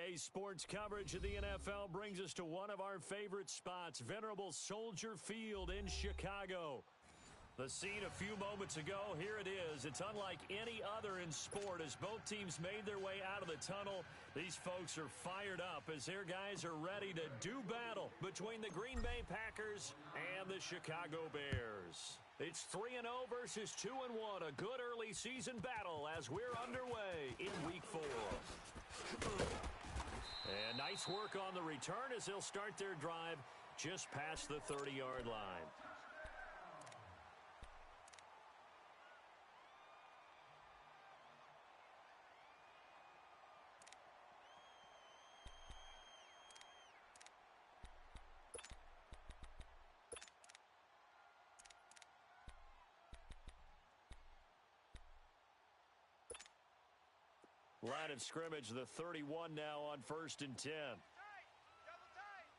Today's sports coverage of the NFL brings us to one of our favorite spots, venerable Soldier Field in Chicago. The scene a few moments ago, here it is. It's unlike any other in sport as both teams made their way out of the tunnel. These folks are fired up as their guys are ready to do battle between the Green Bay Packers and the Chicago Bears. It's 3-0 versus 2-1, a good early season battle as we're underway in Week 4. And nice work on the return as they'll start their drive just past the 30-yard line. Line of scrimmage, the 31 now on 1st and 10. Double tight.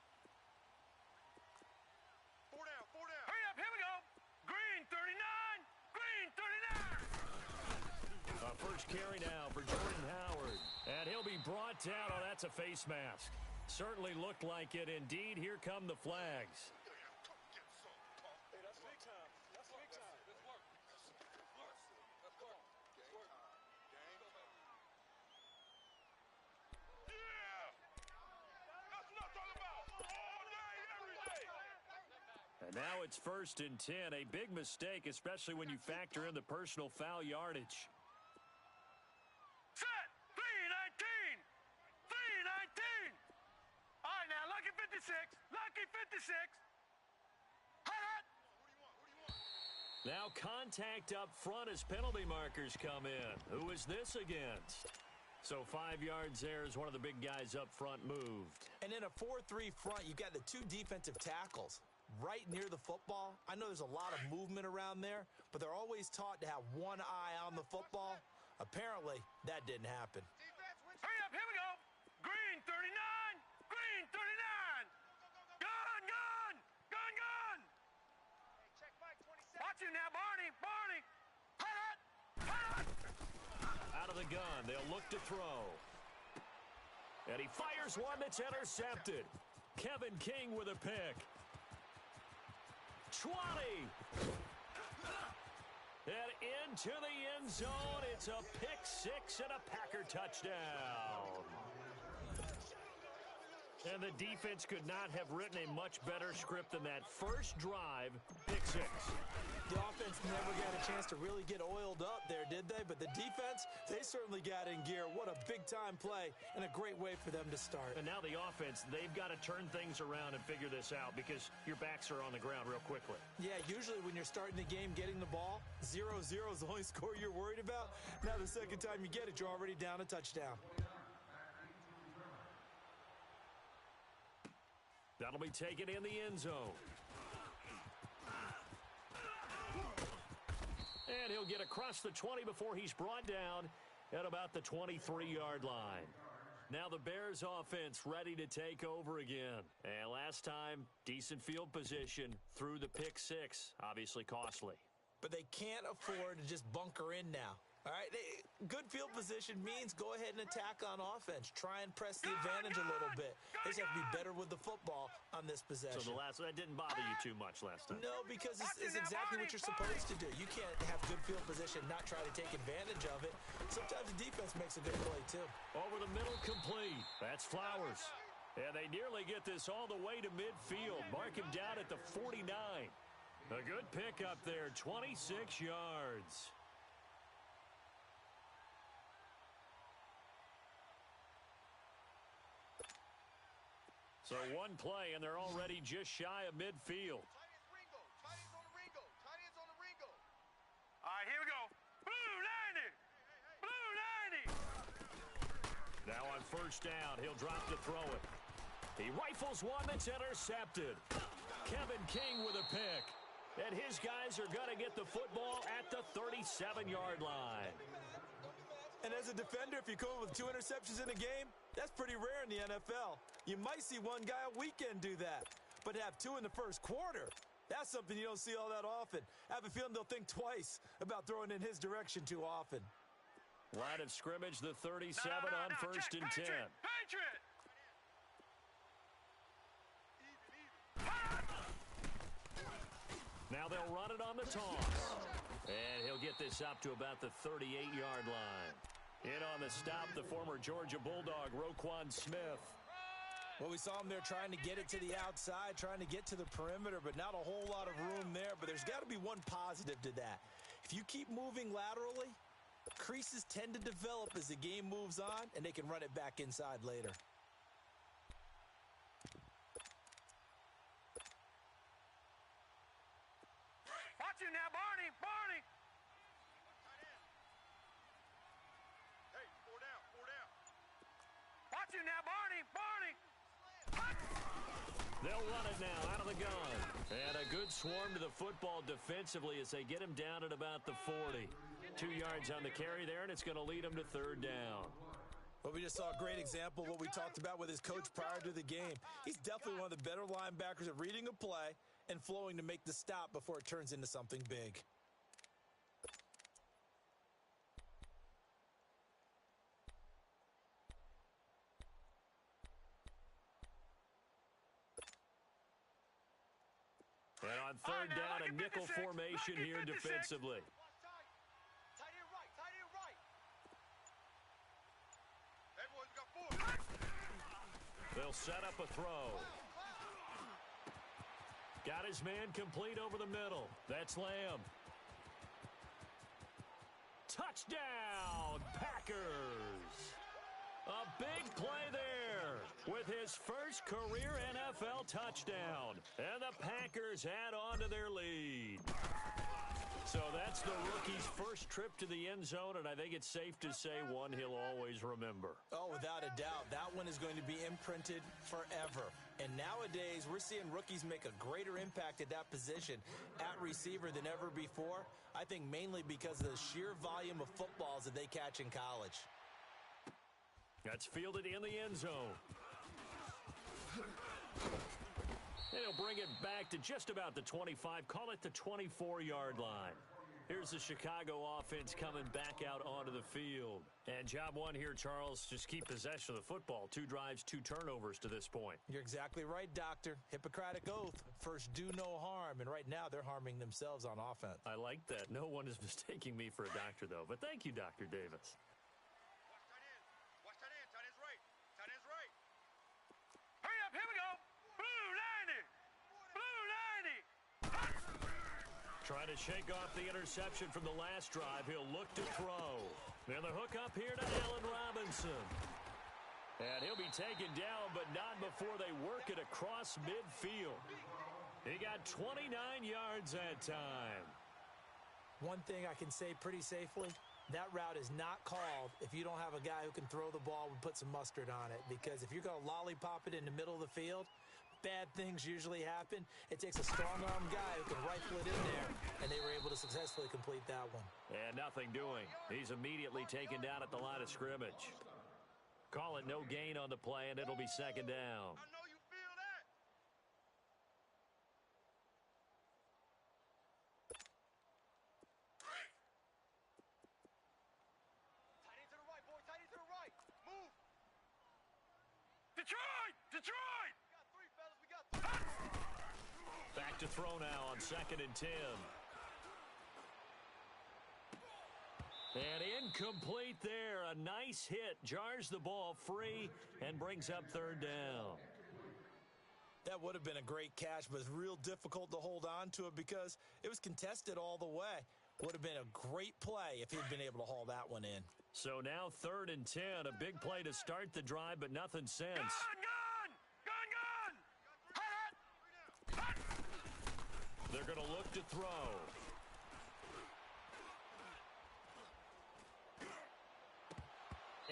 4 down. Hurry up, here we go. Green 39. A first carry now for Jordan Howard. And he'll be brought down. Oh, that's a face mask. Certainly looked like it. Indeed, here come the flags. Hey, that's big time. That's big time. Good work. And now it's 1st and 10. A big mistake, especially when you factor in the personal foul yardage. Set! 319! 319! All right, now, lucky 56. Lucky 56. Hot! Who do you want? Now contact up front as penalty markers come in. Who is this against? So 5 yards there as one of the big guys up front moved. And in a 4-3 front, you got the two defensive tackles right near the football. I know there's a lot of movement around there, but they're always taught to have one eye on the football. Apparently, that didn't happen. Hurry up, here we go. Green 39. Green 39. Gun. Hey, check Mike 27. Watch him now, Barney. Hot. Out of the gun, they'll look to throw. And he fires one that's intercepted. Kevin King with a pick. 20. And into the end zone. It's a pick six and a Packer touchdown. And the defense could not have written a much better script than that first drive, pick six. The offense never got a chance to really get oiled up there, did they? But the defense, they certainly got in gear. What a big-time play and a great way for them to start. And now the offense, they've got to turn things around and figure this out because your backs are on the ground real quickly. Yeah, usually when you're starting the game getting the ball, 0-0 is the only score you're worried about. Now the second time you get it, you're already down a touchdown. That'll be taken in the end zone. And he'll get across the 20 before he's brought down at about the 23-yard line. Now the Bears offense ready to take over again. And last time, decent field position through the pick six. Obviously costly. But they can't afford to just bunker in now. All right, good field position means go ahead and attack on offense. Try and press the advantage a little bit. They just have to be better with the football on this possession. So that didn't bother you too much last time? No, because it's exactly what you're supposed to do. You can't have good field position, not try to take advantage of it. Sometimes the defense makes a good play, too. Over the middle, complete. That's Flowers. And they nearly get this all the way to midfield. Mark him down at the 49. A good pickup there, 26 yards. So one play, and they're already just shy of midfield. Tight ends on the Ringo. All right, here we go. Blue 90. Now on first down, he'll drop to throw it. He rifles one that's intercepted. Kevin King with a pick. And his guys are going to get the football at the 37-yard line. And as a defender, if you come with 2 interceptions in a game, that's pretty rare in the NFL. You might see one guy a weekend do that. But to have 2 in the first quarter, that's something you don't see all that often. I have a feeling they'll think twice about throwing in his direction too often. Line of scrimmage, the 37 on first and 10. Patriot! Now they'll run it on the toss. And he'll get this up to about the 38-yard line. In on the stop, the former Georgia Bulldog, Roquan Smith. Well, we saw him there trying to get it to the outside, trying to get to the perimeter, but not a whole lot of room there. But there's got to be one positive to that. If you keep moving laterally, creases tend to develop as the game moves on, and they can run it back inside later. Watch him now, Barney! Barney! Hey, four down, four down. Watch him now, Barney! Barney! They'll run it now out of the gun. And a good swarm to the football defensively as they get him down at about the 40. 2 yards on the carry there, and it's going to lead him to third down. Well, we just saw a great example of what we talked about with his coach prior to the game. He's definitely one of the better linebackers at reading a play and flowing to make the stop before it turns into something big. And on third down, a nickel formation here defensively. Tight end right, tight end right. Everyone's got four. They'll set up a throw. Got his man complete over the middle. That's Lamb. Touchdown, Packers! A big play there with his first career NFL touchdown. And the Packers add on to their lead. So that's the rookie's first trip to the end zone, and I think it's safe to say one he'll always remember. Oh, without a doubt. That one is going to be imprinted forever. And nowadays, we're seeing rookies make a greater impact at that position at receiver than ever before. I think mainly because of the sheer volume of footballs that they catch in college. That's fielded in the end zone. And he'll bring it back to just about the 25. Call it the 24-yard line. Here's the Chicago offense coming back out onto the field. And job one here, Charles, just keep possession of the football. 2 drives, 2 turnovers to this point. You're exactly right, Doctor. Hippocratic oath. First, do no harm. And right now, they're harming themselves on offense. I like that. No one is mistaking me for a doctor, though. But thank you, Dr. Davis. Watch tight end. Watch tight end. Tight end's right. Tight end's right. Hurry up. Here we go. Blue 90. Blue 90. Trying to shake off the interception from the last drive. He'll look to throw. And the hook up here to Allen Robinson. And he'll be taken down, but not before they work it across midfield. He got 29 yards that time. One thing I can say pretty safely, that route is not called if you don't have a guy who can throw the ball and put some mustard on it. Because if you're going to lollipop it in the middle of the field, bad things usually happen. It takes a strong-arm guy who can rifle it in there, and they were able to successfully complete that one. And nothing doing. He's immediately taken down at the line of scrimmage. Call it no gain on the play, and it'll be second down. I know you feel that. Tight end to the right, boy. Tight end to the right. Move. Detroit! Detroit! We got 3, fellas. We got 3. Back to throw now on 2nd and 10. And incomplete there. A nice hit. Jars the ball free and brings up third down. That would have been a great catch, but it's real difficult to hold on to it because it was contested all the way. Would have been a great play if he'd been able to haul that one in. So now 3rd and 10. A big play to start the drive, but nothing since. Gun! Gun! Gun! Gun! Hut! They're going to look to throw.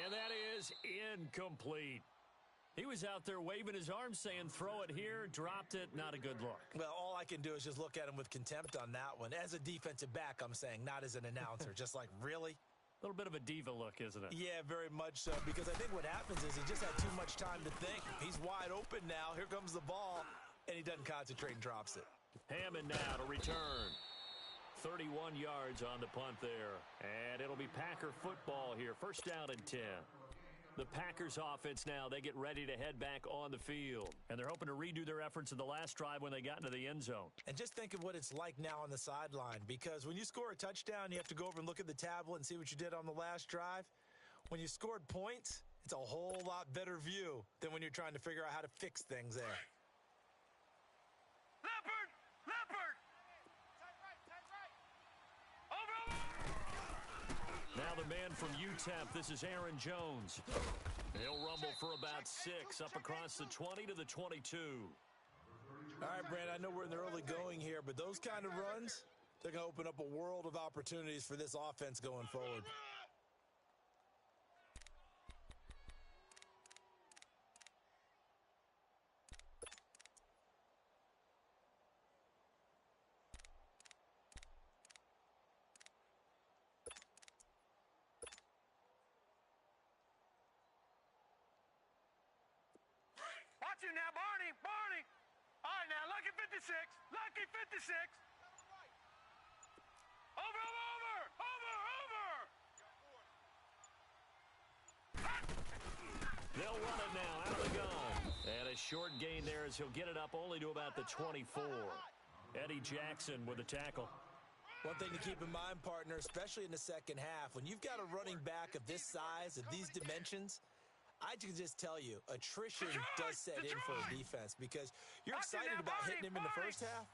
And that is incomplete. He was out there waving his arms saying, throw it here, dropped it, not a good look. Well, all I can do is just look at him with contempt on that one. As a defensive back, I'm saying, not as an announcer. Just like, really? A little bit of a diva look, isn't it? Yeah, very much so, because I think what happens is he just had too much time to think. He's wide open now. Here comes the ball, and he doesn't concentrate and drops it. Hammond now to return. 31 yards on the punt there. And it'll be Packer football here. First down and 10. The Packers offense now, they get ready to head back on the field. And they're hoping to redo their efforts in the last drive when they got into the end zone. And just think of what it's like now on the sideline, because when you score a touchdown, you have to go over and look at the tablet and see what you did on the last drive. When you scored points, it's a whole lot better view than when you're trying to figure out how to fix things there. Leopard! Leopard! Tight right, tight right. Over, over! Now the man from UTEP, this is Aaron Jones. He'll rumble for about 6 up across the 20 to the 22. All right, Brand, I know we're in the early going here, but those kind of runs, they're going to open up a world of opportunities for this offense going forward. Watch you now, Barney, Barney. All right, now, lucky 56, lucky 56. Over, over, over, over, over. They'll run it now out of the gun. And a short gain there as he'll get it up only to about the 24. Eddie Jackson with a tackle. One thing to keep in mind, partner, especially in the second half, when you've got a running back of this size, of these dimensions, I can just tell you, attrition does set in for a defense, because you're excited about hitting him in the first half.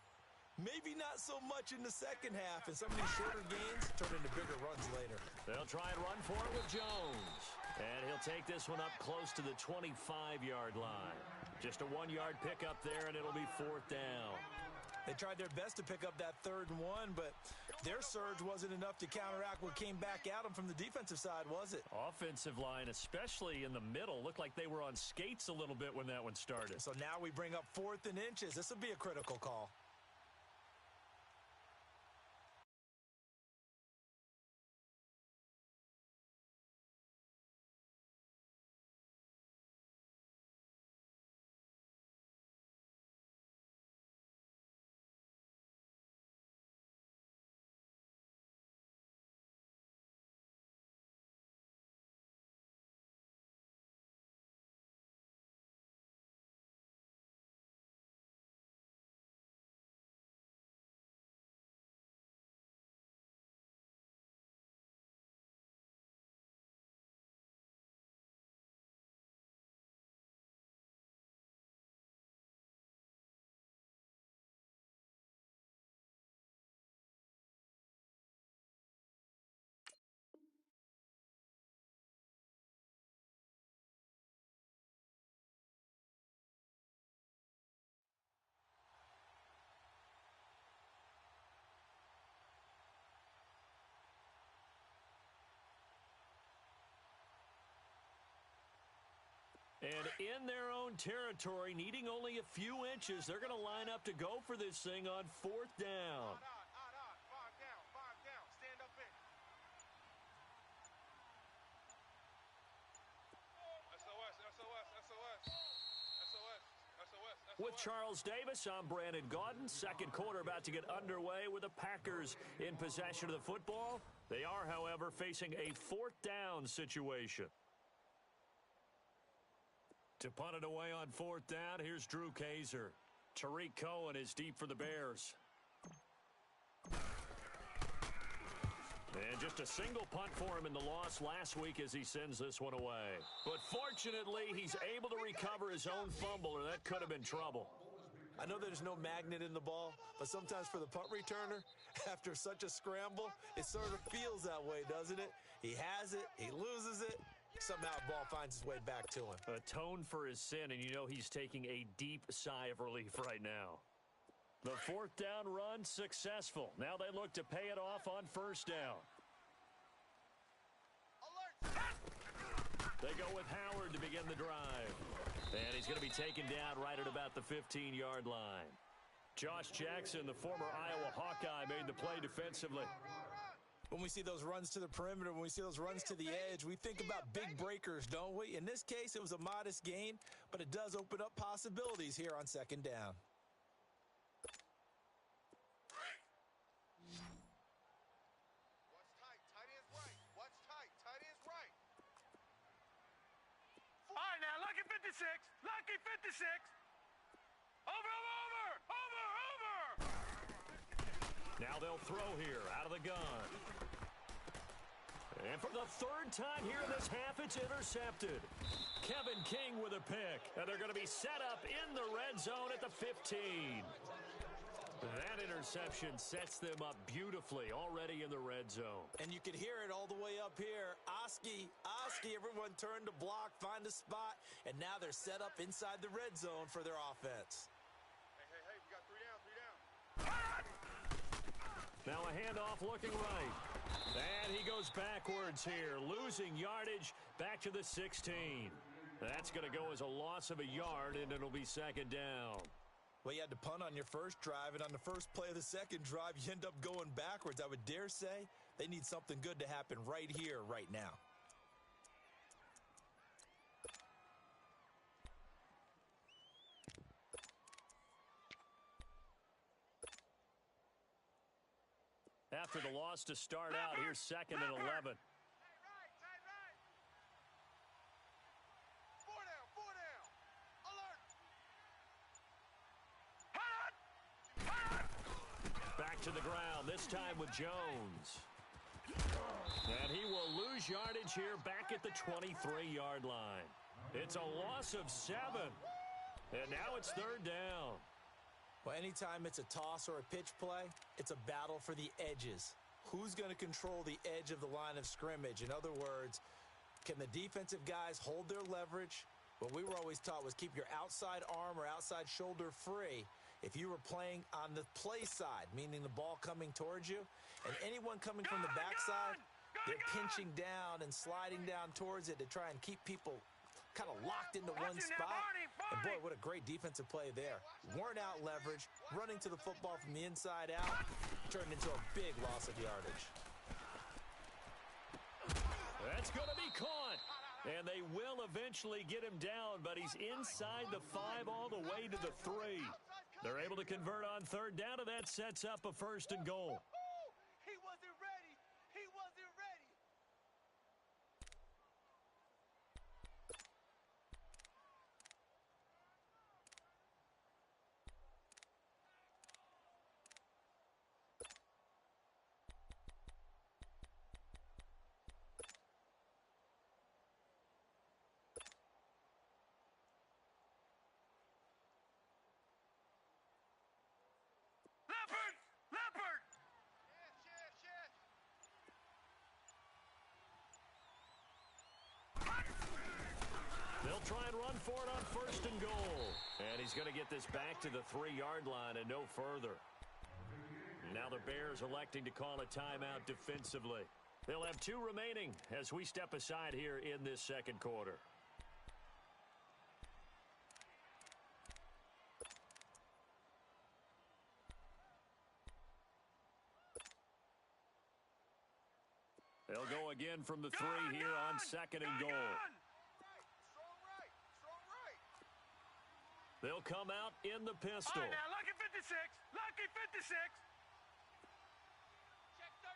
Maybe not so much in the second half, and some of these shorter gains turn into bigger runs later. They'll try and run for it with Jones. And he'll take this one up close to the 25-yard line. Just a 1-yard pickup there, and it'll be 4th down. They tried their best to pick up that 3rd and 1, but their surge wasn't enough to counteract what came back at them from the defensive side, was it? Offensive line, especially in the middle, looked like they were on skates a little bit when that one started. So now we bring up 4th and inches. This will be a critical call. And in their own territory, needing only a few inches, they're going to line up to go for this thing on 4th down. Five down, stand up in. SOS. With Charles Davis, I'm Brandon Gaudin. Second quarter about to get underway with the Packers in possession of the football. They are, however, facing a 4th down situation. To punt it away on 4th down, here's Drew Kaiser. Tariq Cohen is deep for the Bears. And just a single punt for him in the loss last week as he sends this one away. But fortunately, he's able to recover his own fumble, or that could have been trouble. I know there's no magnet in the ball, but sometimes for the punt returner, after such a scramble, it sort of feels that way, doesn't it? He has it, he loses it. Somehow the ball finds its way back to him. Atone for his sin, and you know he's taking a deep sigh of relief right now. The 4th down run successful. Now they look to pay it off on 1st down. They go with Howard to begin the drive. And he's going to be taken down right at about the 15-yard line. Josh Jackson, the former Iowa Hawkeye, made the play defensively. When we see those runs to the perimeter, when we see those runs to the edge, we think about big breakers, don't we? In this case, it was a modest gain, but it does open up possibilities here on 2nd down. Lucky 56. Over. Now they'll throw here out of the gun. And for the third time here in this half, it's intercepted. Kevin King with a pick. And they're going to be set up in the red zone at the 15. That interception sets them up beautifully already in the red zone. And you can hear it all the way up here. Oski, everyone turned to block, find a spot, and now they're set up inside the red zone for their offense. Hey, we got three down. Now a handoff looking right. And he goes backwards here, losing yardage back to the 16. That's going to go as a loss of a yard, and it'll be second down. Well, you had to punt on your first drive, and on the first play of the second drive, you end up going backwards. I would dare say they need something good to happen right here, right now. After the loss to start out, here's second and 11. Tight right. 4 down. Alert. Back to the ground, this time with Jones. And he will lose yardage here back at the 23-yard line. It's a loss of 7. And now it's third down. Well, anytime it's a toss or a pitch play, it's a battle for the edges. Who's going to control the edge of the line of scrimmage? In other words, can the defensive guys hold their leverage? What we were always taught was keep your outside arm or outside shoulder free if you were playing on the play side, meaning the ball coming towards you. And anyone coming from the backside, they're pinching down and sliding down towards it to try and keep people kind of locked into one spot. And boy, what a great defensive play there. Worn out leverage, running to the football from the inside out, turned into a big loss of yardage. That's going to be caught. And they will eventually get him down, but he's inside the 5 all the way to the 3. They're able to convert on third down, and that sets up a first and goal. He wasn't ready. Leopard. They'll try and run for it on first and goal. And he's going to get this back to the 3-yard line and no further. Now the Bears electing to call a timeout defensively. They'll have 2 remaining as we step aside here in this second quarter. They'll go again from the 3 here on second and goal. Strong right. They'll come out in the pistol. All right, now, Lucky 56. Check 13.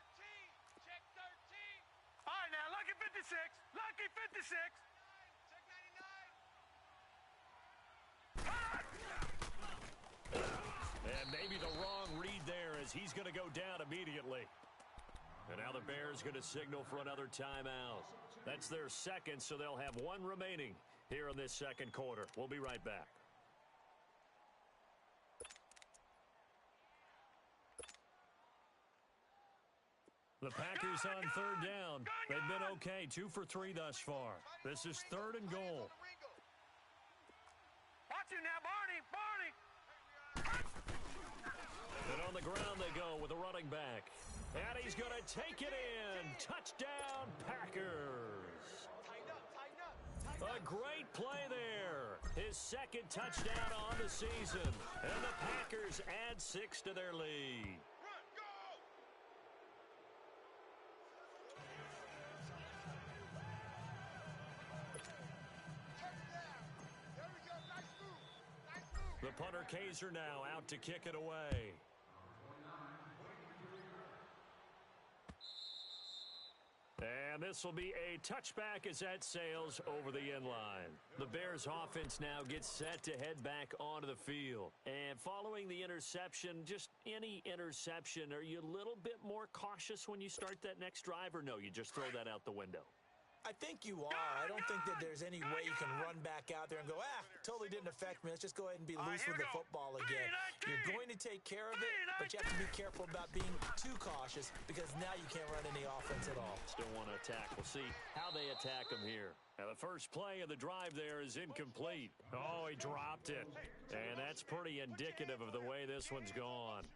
All right, now, Lucky 56. Check 99. And maybe the wrong read there as he's going to go down immediately. And now the Bears going to signal for another timeout. That's their second, so they'll have 1 remaining here in this second quarter. We'll be right back. The Packers on third down. They've been okay, 2 for 3 thus far. This is third and goal. Watch him now, Barney. And on the ground they go with a running back. And he's going to take it in. Touchdown, Packers. A great play there. His second touchdown on the season. And the Packers add 6 to their lead. The punter Kaiser now out to kick it away. And And this will be a touchback as that sails over the end line. The Bears offense now gets set to head back onto the field. And following the interception, just any interception, are you a little bit more cautious when you start that next drive, or no, you just throw that out the window? I think you are. I don't think that there's any way you can run back out there and go, totally didn't affect me. Let's just go ahead and be loose with the football again. You're going to take care of it, but you have to be careful about being too cautious because now you can't run any offense at all. Still want to attack. We'll see how they attack them here. Now, the first play of the drive there is incomplete. Oh, he dropped it. And that's pretty indicative of the way this one's gone.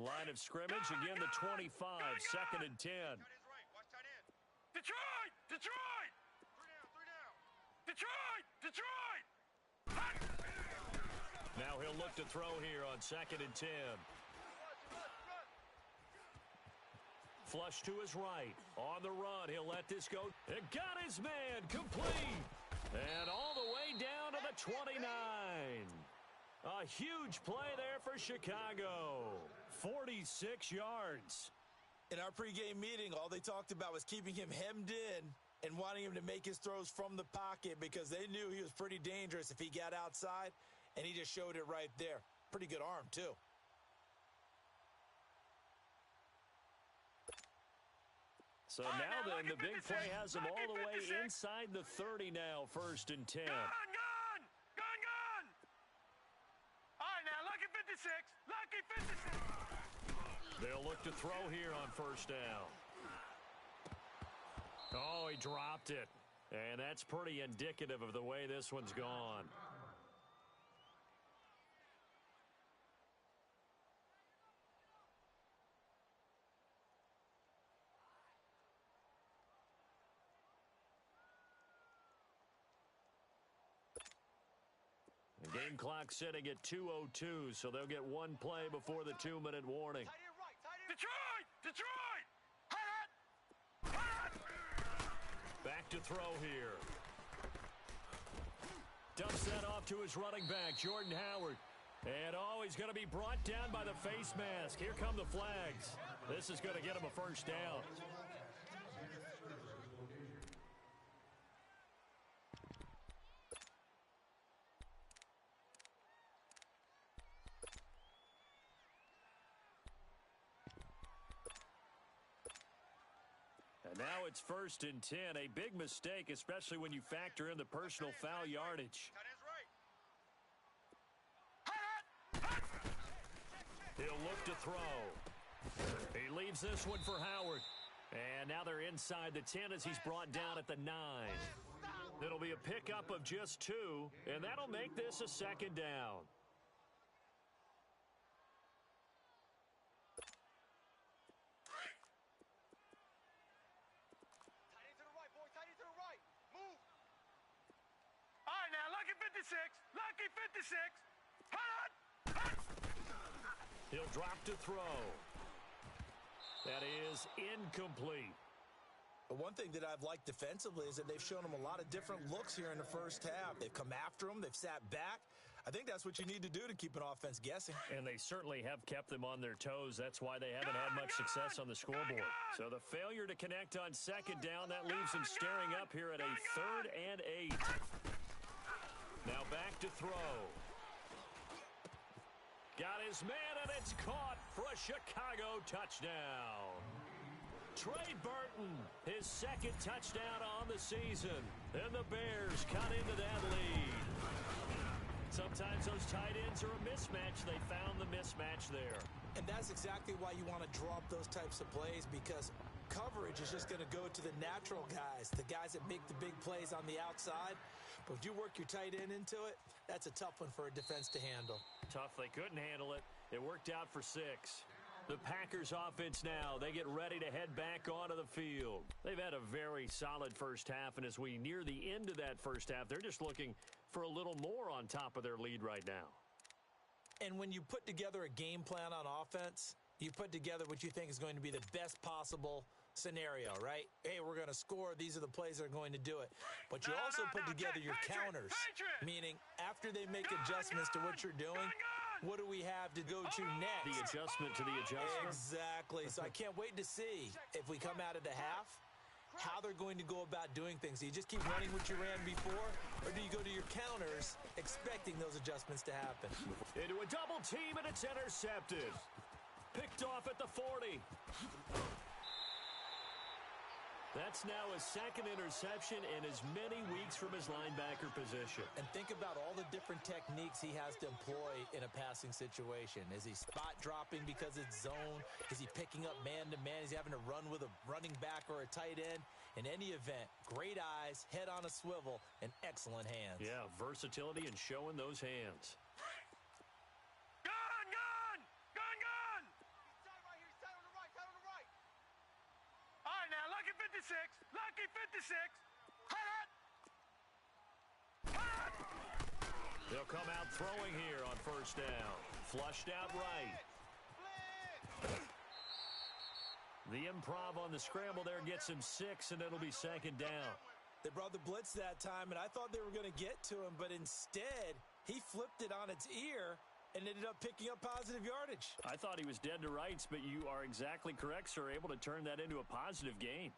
Line of scrimmage, again the 25, second and 10. Detroit! Detroit! Three down. Detroit! Detroit! Now he'll look to throw here on second and 10. Flush to his right. On the run, he'll let this go. It got his man, complete. And all the way down to the 29. A huge play there for Chicago. 46 yards. In our pregame meeting, all they talked about was keeping him hemmed in and wanting him to make his throws from the pocket because they knew he was pretty dangerous if he got outside, and he just showed it right there. Pretty good arm, too. So now then, the big play has him all the way inside the 30 now, first and 10. Gone! All right, now, lucky 56. Lucky 56. They'll look to throw here on first down. Oh, he dropped it. And that's pretty indicative of the way this one's gone. The game clock sitting at 2:02, so they'll get one play before the 2-minute warning. Detroit! Detroit! Back to throw here. Dumps that off to his running back, Jordan Howard. And he's going to be brought down by the face mask. Here come the flags. This is going to get him a first down. And now it's first and 10. A big mistake, especially when you factor in the personal foul yardage. He'll look to throw. He leaves this one for Howard. And now they're inside the 10 as he's brought down at the 9. It'll be a pickup of just 2, and that'll make this a second down. Lucky 56. He'll drop to throw. That is incomplete. But one thing that I've liked defensively is that they've shown him a lot of different looks here in the first half. They've come after him. They've sat back. I think that's what you need to do to keep an offense guessing. And they certainly have kept them on their toes. That's why they haven't had much success on the scoreboard. So the failure to connect on second down, that leaves them staring up here at a 3rd and 8. Now back to throw. Got his man, and it's caught for a Chicago touchdown. Trey Burton, his second touchdown on the season. And the Bears cut into that lead. Sometimes those tight ends are a mismatch. They found the mismatch there. And that's exactly why you want to draw up those types of plays, because coverage is just going to go to the natural guys, the guys that make the big plays on the outside. But if you work your tight end into it, that's a tough one for a defense to handle. Tough. They couldn't handle it. It worked out for 6. The Packers offense now, they get ready to head back onto the field. They've had a very solid first half, and as we near the end of that first half, they're just looking for a little more on top of their lead right now. And when you put together a game plan on offense, You put together what you think is going to be the best possible scenario, right? Hey, we're going to score. These are the plays that are going to do it. But you also put together your counters, meaning after they make adjustments to what you're doing, what do we have to go to next? The adjustment to the adjustment. Exactly. So I can't wait to see if we come out of the half, how they're going to go about doing things. Do you just keep running what you ran before, or do you go to your counters expecting those adjustments to happen? Into a double team, and it's intercepted. Picked off at the 40. That's now his second interception in as many weeks from his linebacker position. And think about all the different techniques he has to employ in a passing situation. Is he spot dropping because it's zone? Is he picking up man-to-man? Is he having to run with a running back or a tight end? In any event, great eyes, head on a swivel, and excellent hands. Yeah, versatility and showing those hands. Lucky 56. They'll come out throwing here on first down. Flushed out right. The improv on the scramble there gets him 6, and it'll be second down. They brought the blitz that time, and I thought they were going to get to him, but instead, he flipped it on its ear and ended up picking up positive yardage. I thought he was dead to rights, but you are exactly correct, sir. Able to turn that into a positive gain.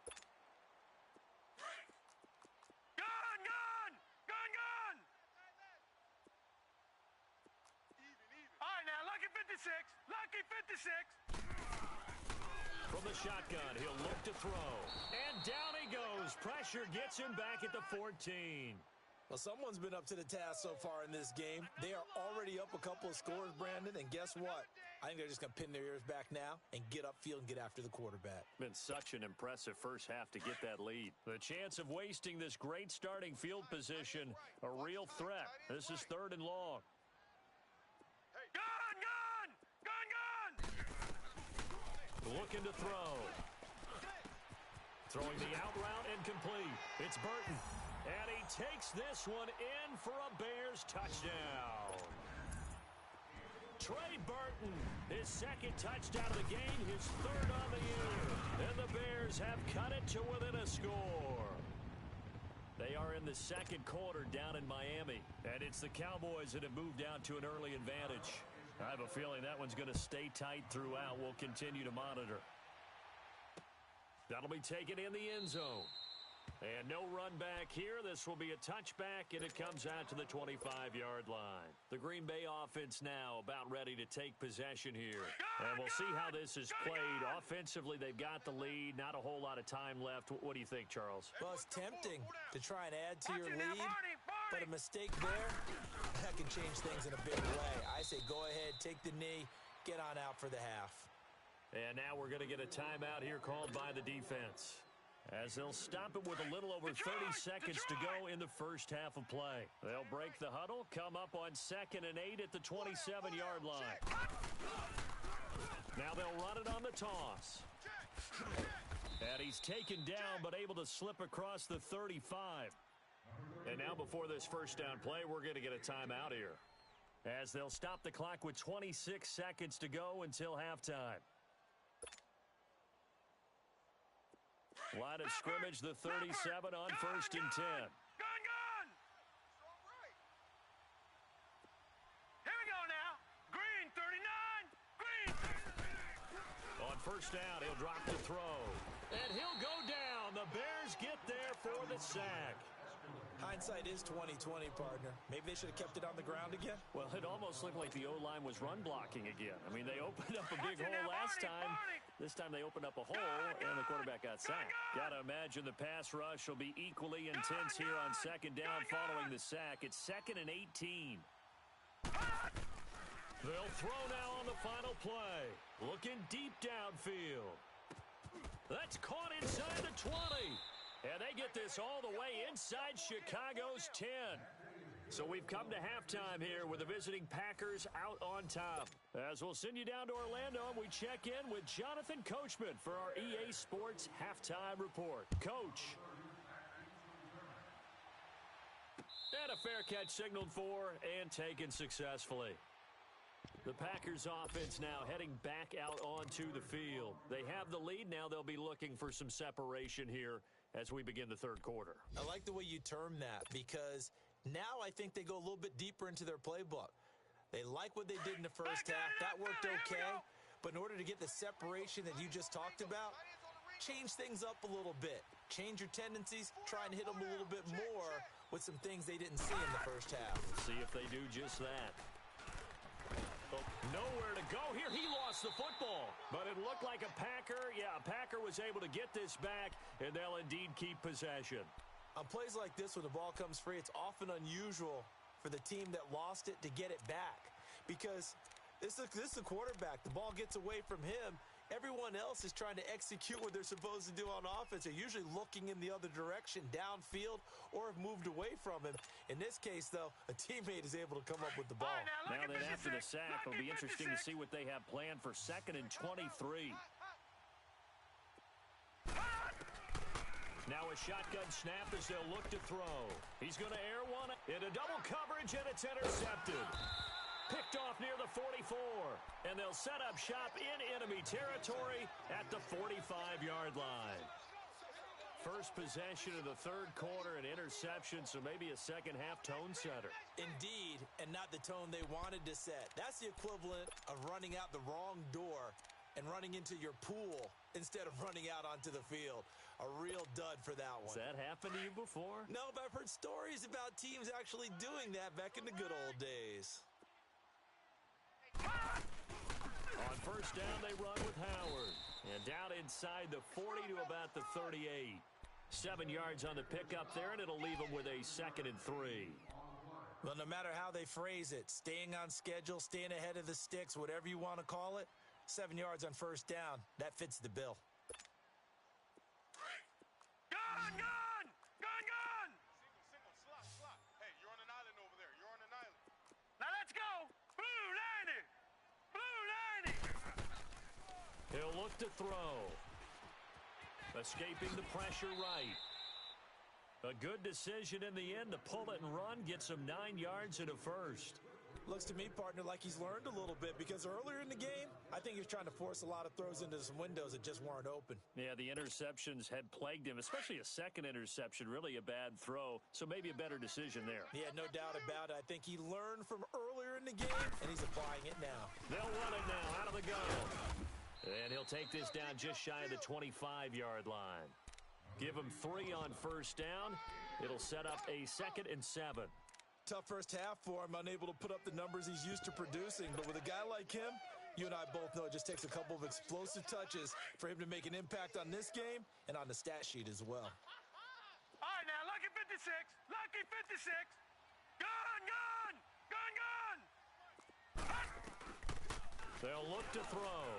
Lucky 56. From the shotgun, he'll look to throw. And down he goes. Pressure gets him back at the 14. Well, someone's been up to the task so far in this game. They are already up a couple of scores, Brandon, and guess what? I think they're just going to pin their ears back now and get upfield and get after the quarterback. Been such an impressive first half to get that lead. The chance of wasting this great starting field position, a real threat. This is 3rd and long. Looking to throw. Throwing the out route incomplete. It's Burton. And he takes this one in for a Bears touchdown. Trey Burton, his second touchdown of the game, his 3rd on the year. And the Bears have cut it to within a score. They are in the second quarter down in Miami. And it's the Cowboys that have moved down to an early advantage. I have a feeling that one's going to stay tight throughout. We'll continue to monitor. That'll be taken in the end zone. And no run back here. This will be a touchback, and it comes out to the 25-yard line. The Green Bay offense now about ready to take possession here. And we'll see how this is played. Offensively, they've got the lead. Not a whole lot of time left. What do you think, Charles? Well, it's tempting to try and add to your lead, but a mistake there, that can change things in a big way. I say go ahead, take the knee, get on out for the half. And now we're going to get a timeout here called by the defense, as they'll stop it with a little over 30 seconds to go in the first half of play. They'll break the huddle, come up on 2nd and 8 at the 27-yard line. Now they'll run it on the toss. And he's taken down, but able to slip across the 35. And now before this first down play, we're going to get a timeout here, as they'll stop the clock with 26 seconds to go until halftime. Line of scrimmage, the 37 on 1st and 10. Gun! Here we go now. Green, 39. Green. On first down, he'll drop the throw. And he'll go down. The Bears get there for the sack. Hindsight is 20/20, partner. Maybe they should have kept it on the ground again. Well, it almost looked like the O-line was run blocking again. I mean, they opened up a big hole last time. This time they opened up a hole, and the quarterback got sacked. Got to imagine the pass rush will be equally intense here on 2nd down following the sack. It's 2nd and 18. They'll throw now on the final play. Looking deep downfield. That's caught inside the 20. And they get this all the way inside Chicago's 10. So we've come to halftime here with the visiting Packers out on top. As we'll send you down to Orlando, and we check in with Jonathan Coachman for our EA Sports Halftime Report. Coach. And a fair catch signaled for and taken successfully. The Packers offense now heading back out onto the field. They have the lead. Now they'll be looking for some separation here as we begin the third quarter. I like the way you term that because now I think they go a little bit deeper into their playbook. They like what they did in the first half. That worked okay. But in order to get the separation that you just talked about, change things up a little bit. Change your tendencies. Try and hit them a little bit more with some things they didn't see in the first half. Let's see if they do just that. Oh, nowhere to go here. He lost the football. But it looked like a Packer. Yeah, a Packer was able to get this back, and they'll indeed keep possession. On plays like this, when the ball comes free, it's often unusual for the team that lost it to get it back. Because this is the quarterback. The ball gets away from him. Everyone else is trying to execute what they're supposed to do on offense. They're usually looking in the other direction, downfield, or have moved away from him. In this case, though, a teammate is able to come up with the ball. Now then, after the sack, it'll be interesting to see what they have planned for 2nd and 23. Now a shotgun snap as they'll look to throw. He's going to air one into double coverage, and it's intercepted. Picked off near the 44, and they'll set up shop in enemy territory at the 45-yard line. First possession of the third quarter, an interception, so maybe a second-half tone setter. Indeed, and not the tone they wanted to set. That's the equivalent of running out the wrong door and running into your pool instead of running out onto the field. A real dud for that one. Has that happened to you before? No, but I've heard stories about teams actually doing that back in the good old days. On first down, they run with Howard. And down inside the 40 to about the 38. 7 yards on the pickup there, and it'll leave them with a 2nd and 3. Well, no matter how they phrase it, staying on schedule, staying ahead of the sticks, whatever you want to call it, 7 yards on first down, that fits the bill. Gun! Gun! Gun! Gun! Single, slot. Hey, you're on an island over there. You're on an island. Now let's go! Blue lining! Blue lining! He'll look to throw. Escaping the pressure right. A good decision in the end to pull it and run, get some 9 yards and a first. Looks to me, partner, like he's learned a little bit because earlier in the game, I think he was trying to force a lot of throws into some windows that just weren't open. Yeah, the interceptions had plagued him, especially a second interception, really a bad throw, so maybe a better decision there. Yeah, no doubt about it. I think he learned from earlier in the game, and he's applying it now. They'll run it now out of the gun. And he'll take this down just shy of the 25-yard line. Give him 3 on first down. It'll set up a 2nd and 7. Tough first half for him, unable to put up the numbers he's used to producing. But with a guy like him, you and I both know it just takes a couple of explosive touches for him to make an impact on this game and on the stat sheet as well. All right, now, lucky 56. Lucky 56. Gun! Gun! Gun! Gun! They'll look to throw.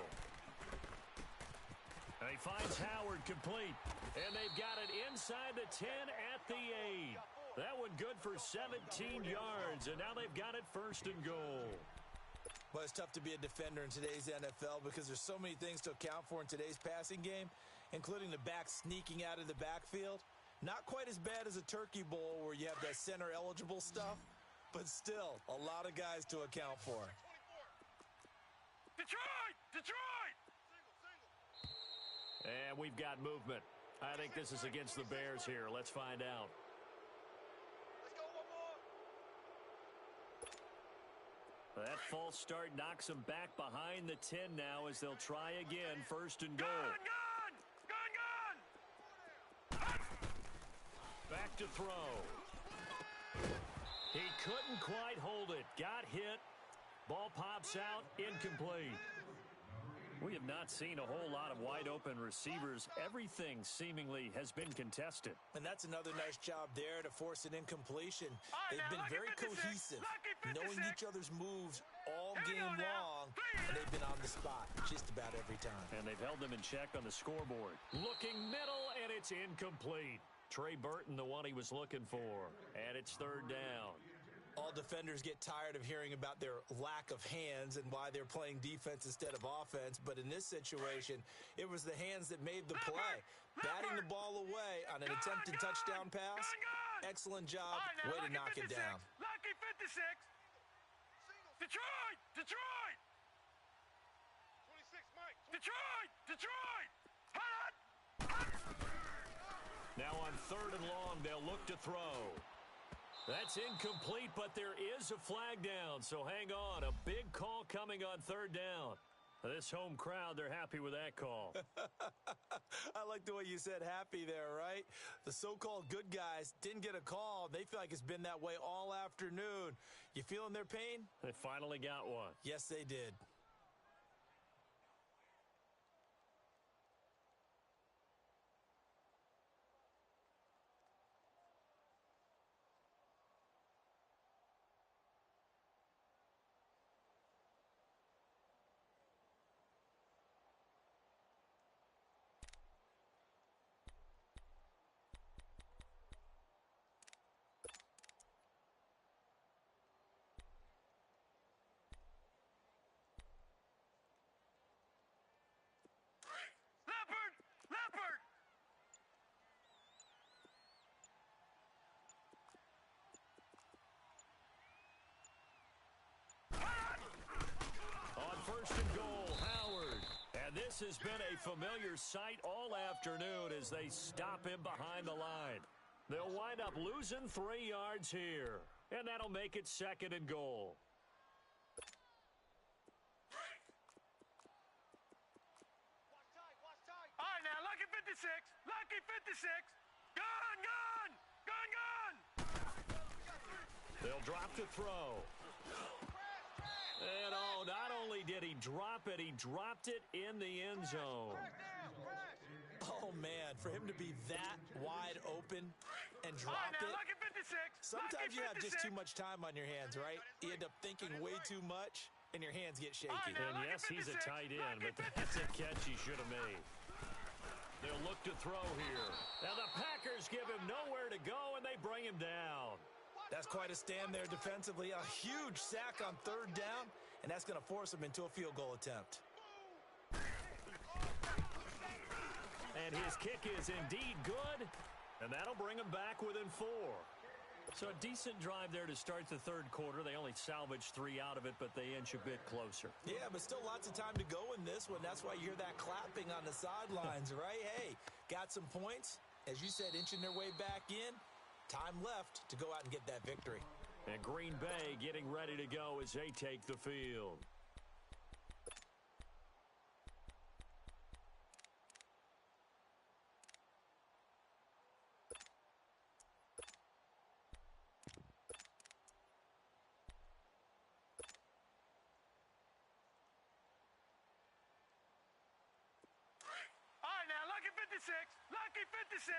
And he finds Howard complete. And they've got it inside the 10 at the 8. That one good for 17 yards. And now they've got it 1st and goal. Well, it's tough to be a defender in today's NFL because there's so many things to account for in today's passing game, including the back sneaking out of the backfield. Not quite as bad as a turkey bowl where you have that center-eligible stuff, but still a lot of guys to account for. Detroit! Detroit! And we've got movement. I think this is against the Bears here. Let's find out. Let's go, one more. That false start knocks them back behind the 10 now as they'll try again. 1st and goal. Gun! Gun! Gun! Gun! Back to throw. He couldn't quite hold it. Got hit. Ball pops out. Incomplete. We have not seen a whole lot of wide-open receivers. Everything seemingly has been contested. And that's another nice job there to force an incompletion. They've been very cohesive, knowing each other's moves all game long, and they've been on the spot just about every time. And they've held them in check on the scoreboard. Looking middle, and it's incomplete. Trey Burton, the one he was looking for. And it's 3rd down. All defenders get tired of hearing about their lack of hands and why they're playing defense instead of offense. But in this situation, it was the hands that made the play. Batting the ball away on an attempted touchdown pass. Excellent job. Way to knock it down. Lucky 56. Detroit! Detroit! Detroit! Detroit! Hot! Hot! Now on 3rd and long, they'll look to throw. That's incomplete, but there is a flag down, so hang on. A big call coming on 3rd down. This home crowd, they're happy with that call. I like the way you said happy there, right? The so-called good guys didn't get a call. They feel like it's been that way all afternoon. You feeling their pain? They finally got one. Yes, they did. Leopard! Leopard! On 1st and goal, Howard. And this has been a familiar sight all afternoon as they stop him behind the line. They'll wind up losing 3 yards here. And that'll make it 2nd and goal. All right, now, Lucky 56. Lucky 56. Gun, gun! Gun, gun! They'll drop to throw. And oh, not only did he drop it, he dropped it in the end zone. Oh, man, for him to be that wide open and All right, drop now, it. Lucky 56. Sometimes Lucky you have just 56. too much time on your hands, right? You end up thinking way too much, and your hands get shaky. All right, now, And yes, he's a 56. tight end, Lucky but that's a catch he should have made. They'll look to throw here. Now the Packers give him nowhere to go, and they bring him down. That's quite a stand there defensively. A huge sack on 3rd down, and that's going to force him into a field goal attempt. And his kick is indeed good, and that'll bring him back within 4. So a decent drive there to start the 3rd quarter. They only salvaged 3 out of it, but they inch a bit closer. Yeah, but still lots of time to go in this one. That's why you hear that clapping on the sidelines, right? Hey, got some points. As you said, inching their way back in. Time left to go out and get that victory. And Green Bay getting ready to go as they take the field. All right, now, Lucky 56. Lucky 56.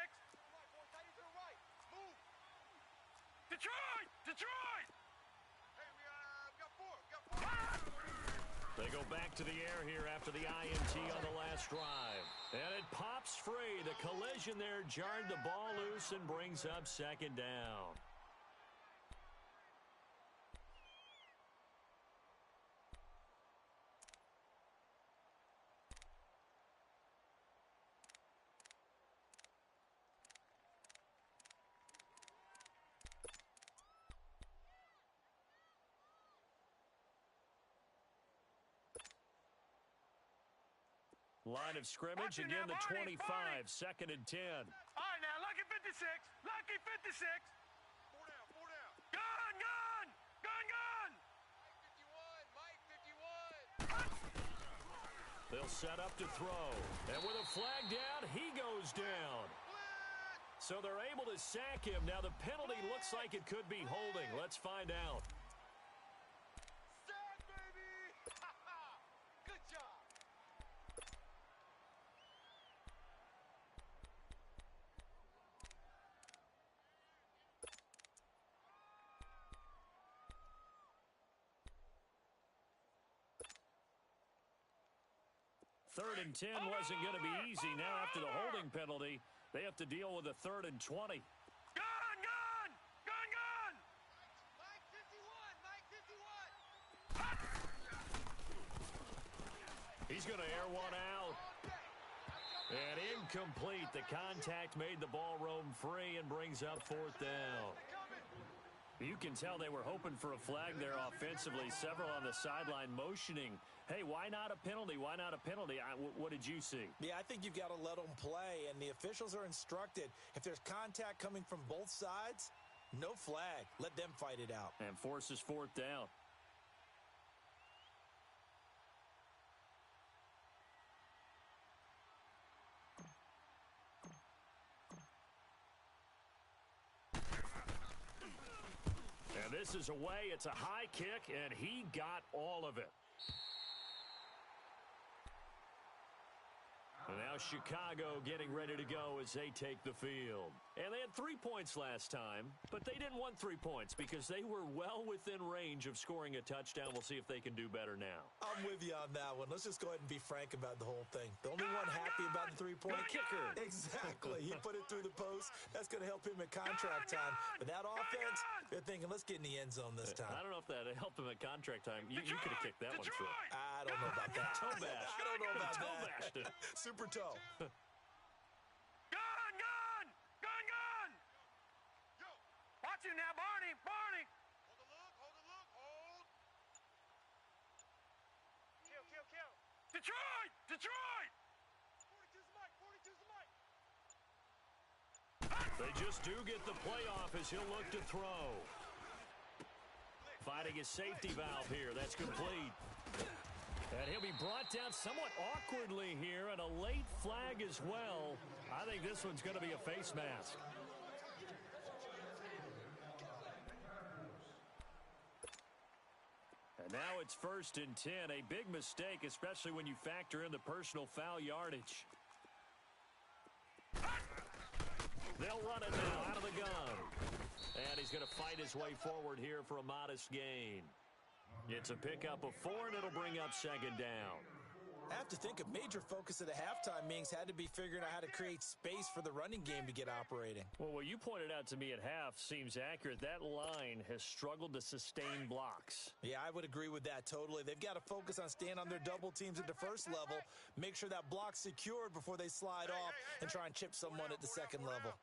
Detroit! Detroit! Hey, we got 4. We got 4. They go back to the air here after the INT on the last drive. And it pops free. The collision there jarred the ball loose and brings up 2nd down. Line of scrimmage, again the 25, 2nd and 10. All right, now, Lucky 56. Lucky 56. 4 down. 4 down. Gun, gun! Gun, gun! Mike 51. They'll set up to throw. And with a flag down, he goes down. So they're able to sack him. Now the penalty looks like it could be holding. Let's find out. Sack, baby! Good job. Third and 10 wasn't going to be easy. Now after the holding penalty, they have to deal with a 3rd and 20. Gun, gun! Gun, gun! Mike 51. He's going to air one out. And incomplete. The contact made the ball roam free and brings up 4th down. You can tell they were hoping for a flag there offensively. Several on the sideline motioning, hey, why not a penalty? Why not a penalty? What did you see? Yeah, I think you've got to let them play, and the officials are instructed. If there's contact coming from both sides, no flag. Let them fight it out. And forces fourth down. And this is away. It's a high kick, and he got all of it. And now Chicago getting ready to go as they take the field. And they had 3 points last time, but they didn't want 3 points because they were well within range of scoring a touchdown. We'll see if they can do better now. I'm with you on that one. Let's just go ahead and be frank about the whole thing. The only one happy about the three-point kicker. Exactly. He put it through the post. That's going to help him at contract time. But that offense, they're thinking, let's get in the end zone this time. I don't know if that helped him at contract time. You could have kicked that one through. I don't know about that. Toe bash. I don't know about toe that. bashed it. Super toe. Gun! Yo! Watch him now, Barney! Barney! Hold the look! Kill! Detroit! Detroit! 42's the mic! 42's the mic! They just do get the playoff as he'll look to throw. Finding his safety valve here. That's complete. And he'll be brought down somewhat awkwardly here, and a late flag as well. I think this one's going to be a face mask. And now it's 1st and 10. A big mistake, especially when you factor in the personal foul yardage. They'll run it now out of the gun. And he's going to fight his way forward here for a modest gain. It's a pickup of 4, and it'll bring up 2nd down. I have to think a major focus of the halftime meetings had to be figuring out how to create space for the running game to get operating. Well, what you pointed out to me at half seems accurate. That line has struggled to sustain blocks. Yeah, I would agree with that totally. They've got to focus on staying on their double teams at the first level, make sure that block's secured before they slide off and try and chip someone at the second level.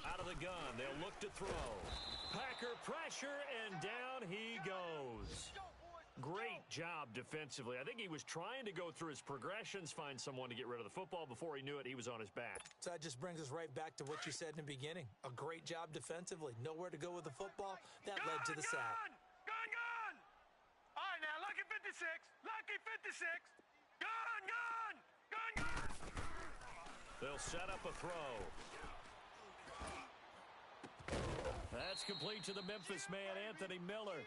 Out of the gun, they'll look to throw. Packer pressure, and down he goes. Great job defensively. I think he was trying to go through his progressions, find someone to get rid of the football. Before he knew it, he was on his back. So that just brings us right back to what you said in the beginning. A great job defensively. Nowhere to go with the football. That led to the sack. Gun! All right, now, lucky 56. Lucky 56. Gun! They'll set up a throw. That's complete to the Memphis man, Anthony Miller.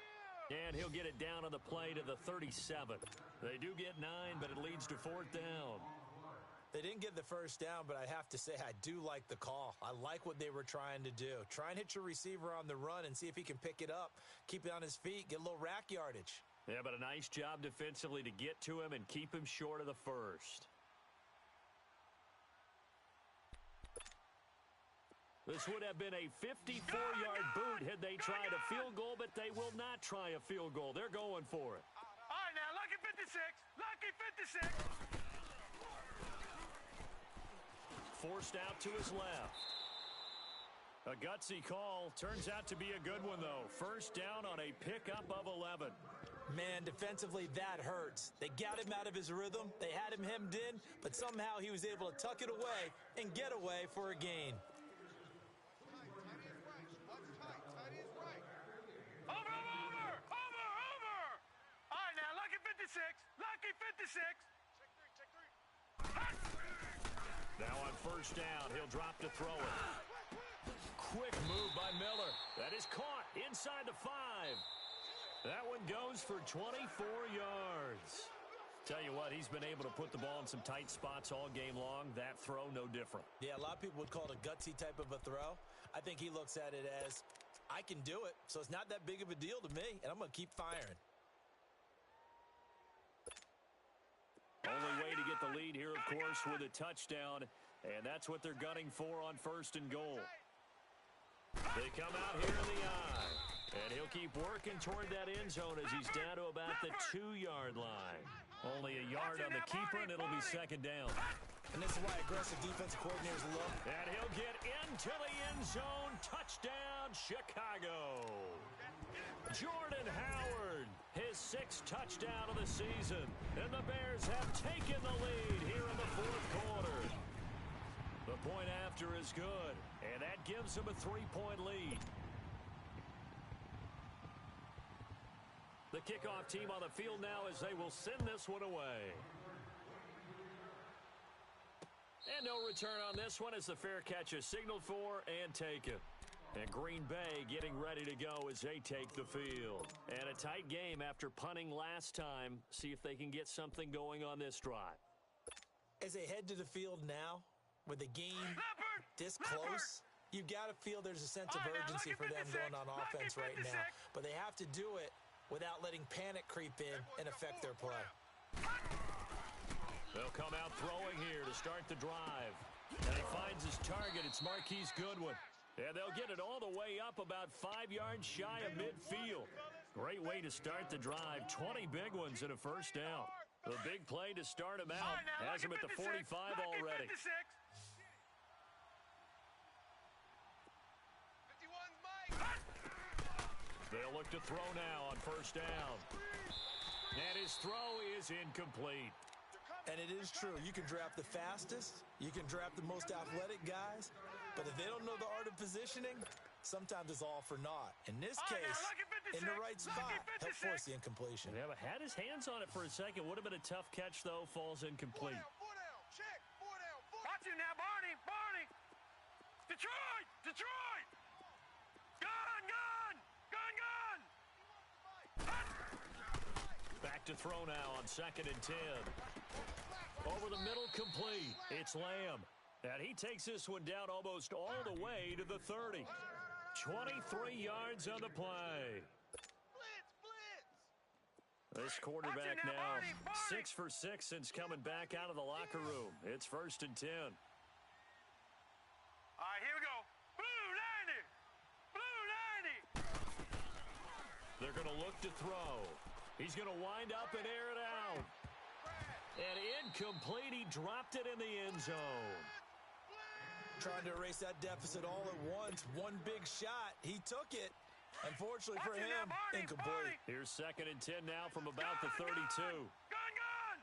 And he'll get it down on the play to the 37. They do get 9, but it leads to 4th down. They didn't get the first down, but I have to say I do like the call. I like what they were trying to do. Try and hit your receiver on the run and see if he can pick it up. Keep it on his feet, get a little rack yardage. Yeah, but a nice job defensively to get to him and keep him short of the first. This would have been a 54-yard boot had they tried a field goal, but they will not try a field goal. They're going for it. All right, now, lucky 56. Lucky 56. Forced out to his left. A gutsy call. Turns out to be a good one, though. First down on a pickup of 11. Man, defensively, that hurts. They got him out of his rhythm. They had him hemmed in, but somehow he was able to tuck it away and get away for a gain. Over! All right, now, lucky 56. Lucky 56. Check three. Now on first down, he'll drop to throw it. Quick move by Miller. That is caught inside the 5. That one goes for 24 yards. Tell you what, he's been able to put the ball in some tight spots all game long. That throw, no different. Yeah, a lot of people would call it a gutsy type of a throw. I think he looks at it as, I can do it, so it's not that big of a deal to me, and I'm going to keep firing. Only way to get the lead here, of course, with a touchdown, and that's what they're gunning for on 1st and goal. They come out here in the eye, and he'll keep working toward that end zone as he's down to about the 2-yard line. Only a yard on the keeper, and it'll be 2nd down. And this is why aggressive defensive coordinators look. And he'll get into the end zone touchdown, Chicago. Jordan Howard, his 6th touchdown of the season. And the Bears have taken the lead here in the 4th quarter. The point after is good, and that gives them a 3-point lead. The kickoff team on the field now as they will send this one away. And no return on this one as the fair catch is signaled for and taken. And Green Bay getting ready to go as they take the field. And a tight game after punting last time. See if they can get something going on this drive. As they head to the field now, with the game this close, you got to feel there's a sense of urgency for them going on offense right now. But they have to do it without letting panic creep in and affect their play. They'll come out throwing here to start the drive. And he finds his target. It's Marquise Goodwin. And they'll get it all the way up about 5 yards shy of midfield. Great way to start the drive. 20 big ones and a first down. The big play to start him out. Has him at the 45 already. They'll look to throw now on first down. And his throw is incomplete. And it is true. You can draft the fastest. You can draft the most athletic guys. But if they don't know the art of positioning, sometimes it's all for naught. In this case, in the right spot, he'll force the incompletion. Yeah, but had his hands on it for a second. Would have been a tough catch, though. Falls incomplete. 4 down. Check. 4 down. Watch you now, Barney. Barney. Detroit. Detroit. Gun. Gun. Gun. Gun. Back to throw now on 2nd and 10. Over the middle, complete. It's Lamb. And he takes this one down almost all the way to the 30. 23 yards on the play. This quarterback now 6 for 6 since coming back out of the locker room. It's 1st and 10. All right, here we go. Blue 90. Blue 90. They're going to look to throw. He's going to wind up and air it out. And incomplete. He dropped it in the end zone. Trying to erase that deficit all at once. One big shot. He took it. Unfortunately for him, incomplete. Here's 2nd and 10 now from about the 32. Gun. Gun.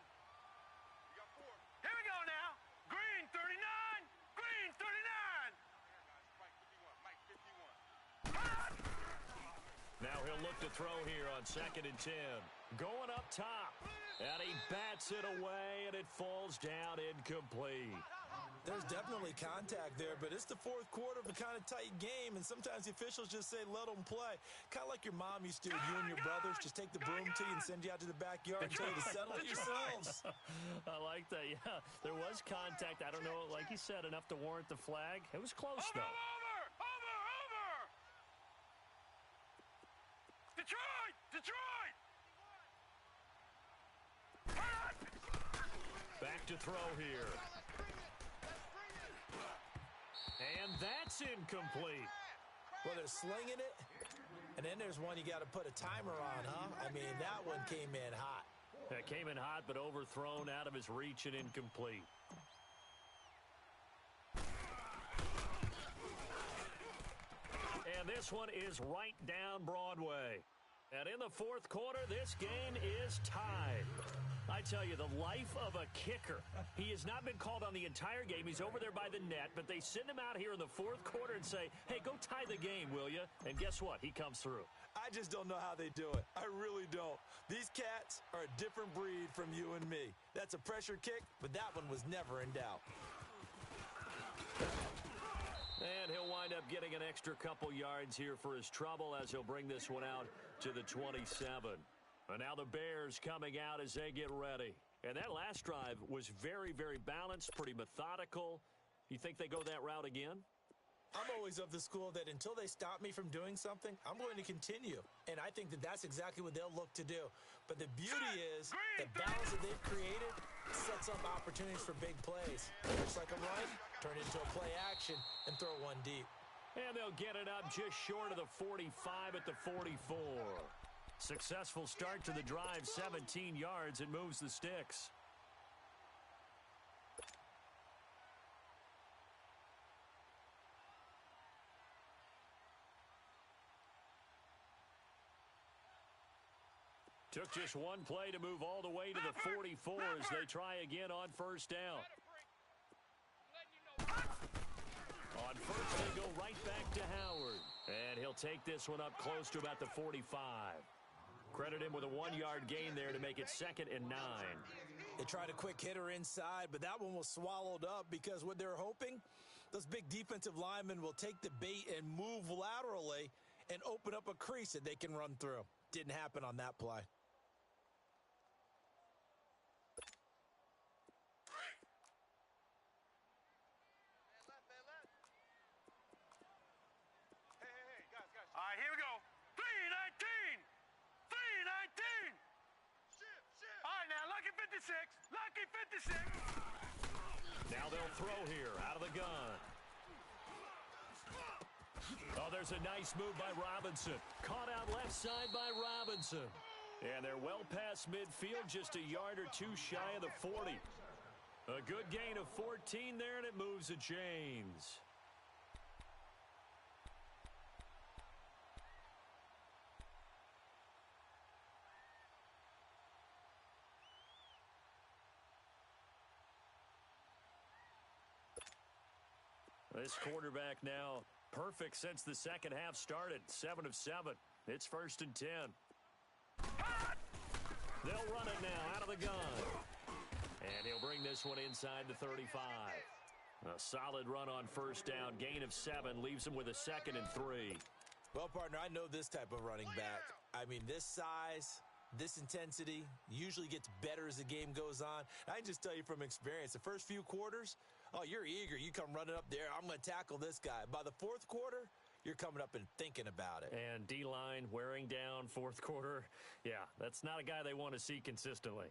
Here we go now. Green 39. Green 39. Now he'll look to throw here on 2nd and 10. Going up top. And he bats it away, and it falls down incomplete. There's definitely contact there, but it's the 4th quarter of a kind of tight game, and sometimes the officials just say, let them play. Kind of like your mom used to, you and your brothers just take the broom to you and send you out to the backyard and tell you to settle it yourselves. I like that, yeah. There was contact. I don't know, like you said, enough to warrant the flag. It was close, though. Over. Detroit. Detroit. Back to throw here. And that's incomplete. Well, they're slinging it, and then there's one you got to put a timer on, huh? I mean, that one came in hot. It came in hot, but overthrown out of his reach and incomplete. And this one is right down Broadway. And in the 4th quarter, this game is tied. I tell you, the life of a kicker. He has not been called on the entire game. He's over there by the net, but they send him out here in the 4th quarter and say, hey, go tie the game, will you? And guess what? He comes through. I just don't know how they do it. I really don't. These cats are a different breed from you and me. That's a pressure kick, but that one was never in doubt. And he'll wind up getting an extra couple yards here for his trouble as he'll bring this one out to the 27. And now the Bears coming out as they get ready. And that last drive was very, very balanced, pretty methodical. You think they go that route again? I'm always of the school that until they stop me from doing something, I'm going to continue. And I think that that's exactly what they'll look to do. But the beauty is the balance that they've created sets up opportunities for big plays. Looks like a run, turn it into a play action, and throw one deep. And they'll get it up just short of the 45 at the 44. Successful start to the drive, 17 yards, and moves the sticks. Took just one play to move all the way to the 44 as they try again on first down. On first, they go right back to Howard. And he'll take this one up close to about the 45. Credit him with a 1-yard gain there to make it 2nd and 9. They tried a quick hitter inside, but that one was swallowed up because what they're hoping, those big defensive linemen will take the bait and move laterally and open up a crease that they can run through. Didn't happen on that play. All right, here we go. 319. 319. All right, now, lucky 56. Lucky 56. Now they'll throw here out of the gun. Oh, there's a nice move by Robinson. Caught out left side by Robinson. And they're well past midfield, just a yard or two shy of the 40. A good gain of 14 there, and it moves the chains. This quarterback now perfect since the second half started. 7 of 7. It's 1st and 10. They'll run it now out of the gun. And he'll bring this one inside the 35. A solid run on first down. Gain of 7 leaves him with a 2nd and 3. Well, partner, I know this type of running back. I mean, this size, this intensity usually gets better as the game goes on. I can just tell you from experience, the first few quarters, oh, you're eager. You come running up there. I'm going to tackle this guy. By the 4th quarter, you're coming up and thinking about it. And D-line wearing down 4th quarter. Yeah, that's not a guy they want to see consistently.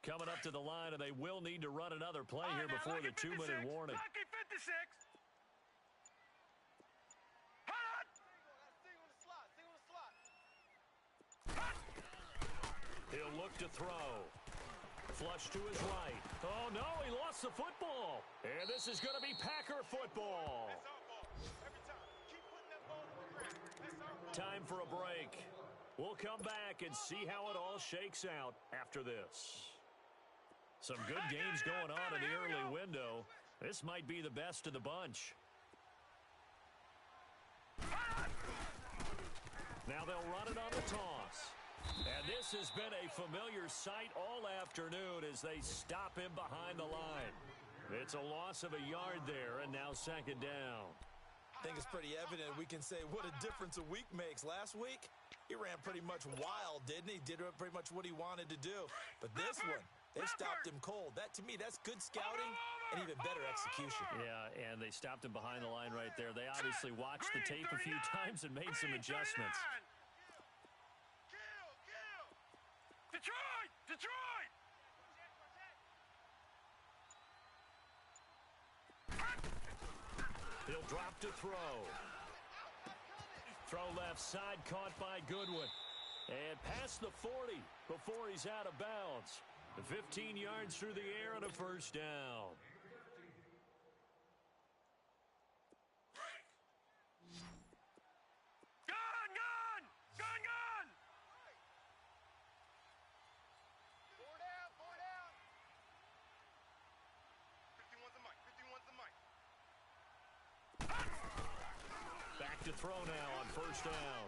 Coming up to the line, and they will need to run another play here before the 2-minute warning. Lucky 56. He'll look to throw. Flush to his right. Oh, no, he lost the football. And this is going to be Packer football. Time for a break. We'll come back and see how it all shakes out after this. Some good games going on in the early window. This might be the best of the bunch. Now they'll run it on the toss. And this has been a familiar sight all afternoon as they stop him behind the line. It's a loss of a yard there, and now 2nd down. I think it's pretty evident we can say what a difference a week makes. Last week, he ran pretty much wild, didn't he? Did pretty much what he wanted to do. But this one, they stopped him cold. That, to me, that's good scouting and even better execution. Yeah, and they stopped him behind the line right there. They obviously watched the tape a few times and made some adjustments. Detroit! Detroit! He'll drop to throw. Throw left side, caught by Goodwin. And past the 40 before he's out of bounds. 15 yards through the air and a 1st down. To throw now on 1st down.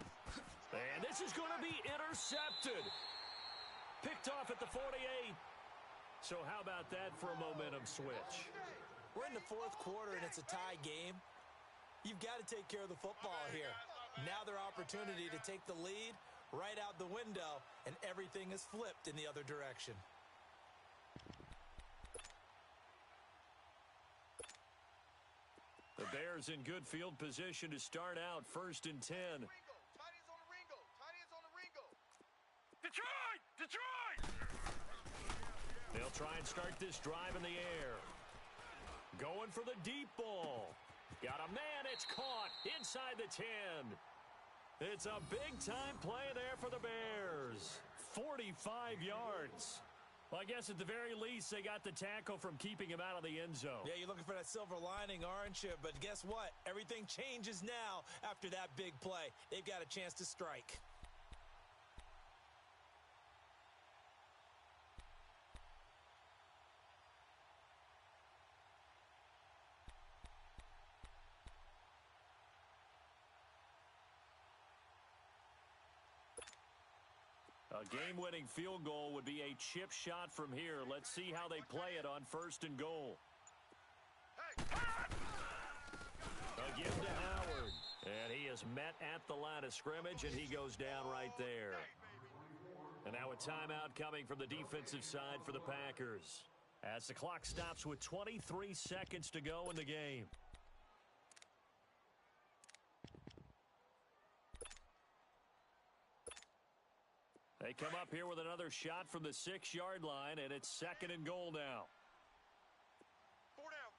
And this is going to be intercepted. Picked off at the 48. So how about that for a momentum switch? We're in the 4th quarter and it's a tie game. You've got to take care of the football here. Now their opportunity to take the lead right out the window, and everything is flipped in the other direction. The Bears in good field position to start out 1st and 10. Detroit! Detroit! They'll try and start this drive in the air. Going for the deep ball. Got a man, it's caught inside the 10. It's a big-time play there for the Bears. 45 yards. Well, I guess at the very least, they got the tackle from keeping him out of the end zone. Yeah, you're looking for that silver lining, aren't you? But guess what? Everything changes now after that big play. They've got a chance to strike. A game-winning field goal would be a chip shot from here. Let's see how they play it on 1st and goal. A give to Howard. And he is met at the line of scrimmage, and he goes down right there. And now a timeout coming from the defensive side for the Packers, as the clock stops with 23 seconds to go in the game. They come up here with another shot from the 6-yard line, and it's 2nd and goal now. 4 down.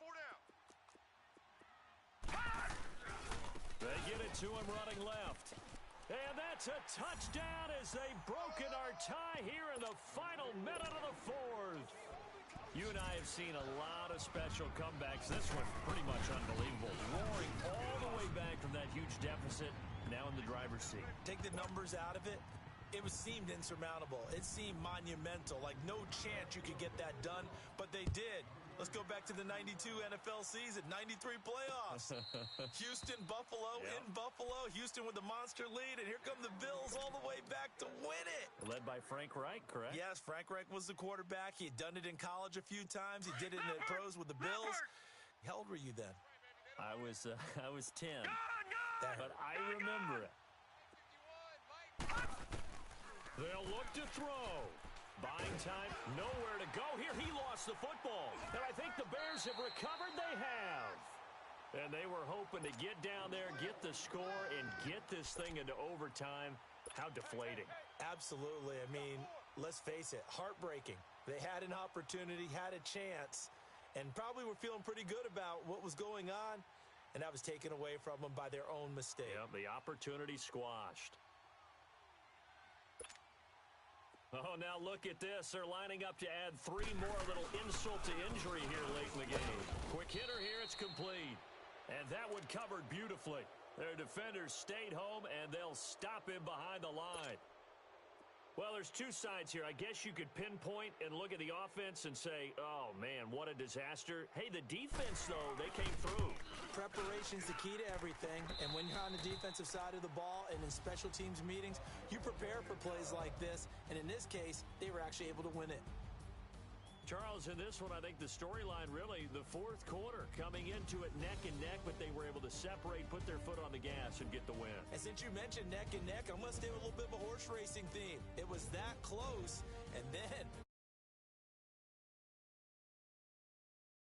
They get it to him running left. And that's a touchdown as they've broken our tie here in the final minute of the 4th. You and I have seen a lot of special comebacks. This one pretty much unbelievable. Roaring all the way back from that huge deficit, now in the driver's seat. Take the numbers out of it. It seemed insurmountable. It seemed monumental, like no chance you could get that done, but they did. Let's go back to the 92 NFL season, 93 playoffs. Houston, Buffalo, in Buffalo. Houston with the monster lead, and here come the Bills all the way back to win it. Led by Frank Reich, correct? Yes, Frank Reich was the quarterback. He had done it in college a few times. He did it in the pros with the Bills. How old were you then? I was 10, but I remember it. They'll look to throw. Buying time, nowhere to go. Here, he lost the football. And I think the Bears have recovered. They have. And they were hoping to get down there, get the score, and get this thing into overtime. How deflating. Absolutely. I mean, let's face it, heartbreaking. They had an opportunity, had a chance, and probably were feeling pretty good about what was going on, and that was taken away from them by their own mistake. Yeah, the opportunity squashed. Oh, now look at this. They're lining up to add 3 more. A little insult to injury here late in the game. Quick hitter here. It's complete. And that one covered beautifully. Their defenders stayed home, and they'll stop him behind the line. Well, there's 2 sides here. I guess you could pinpoint and look at the offense and say, oh, man, what a disaster. Hey, the defense, though, they came through. Preparation's the key to everything, and when you're on the defensive side of the ball and in special teams meetings, you prepare for plays like this, and in this case, they were actually able to win it. Charles, in this one, I think the storyline really, the 4th quarter, coming into it neck and neck, but they were able to separate, put their foot on the gas, and get the win. And since you mentioned neck and neck, I'm going to stay with a little bit of a horse racing theme. It was that close,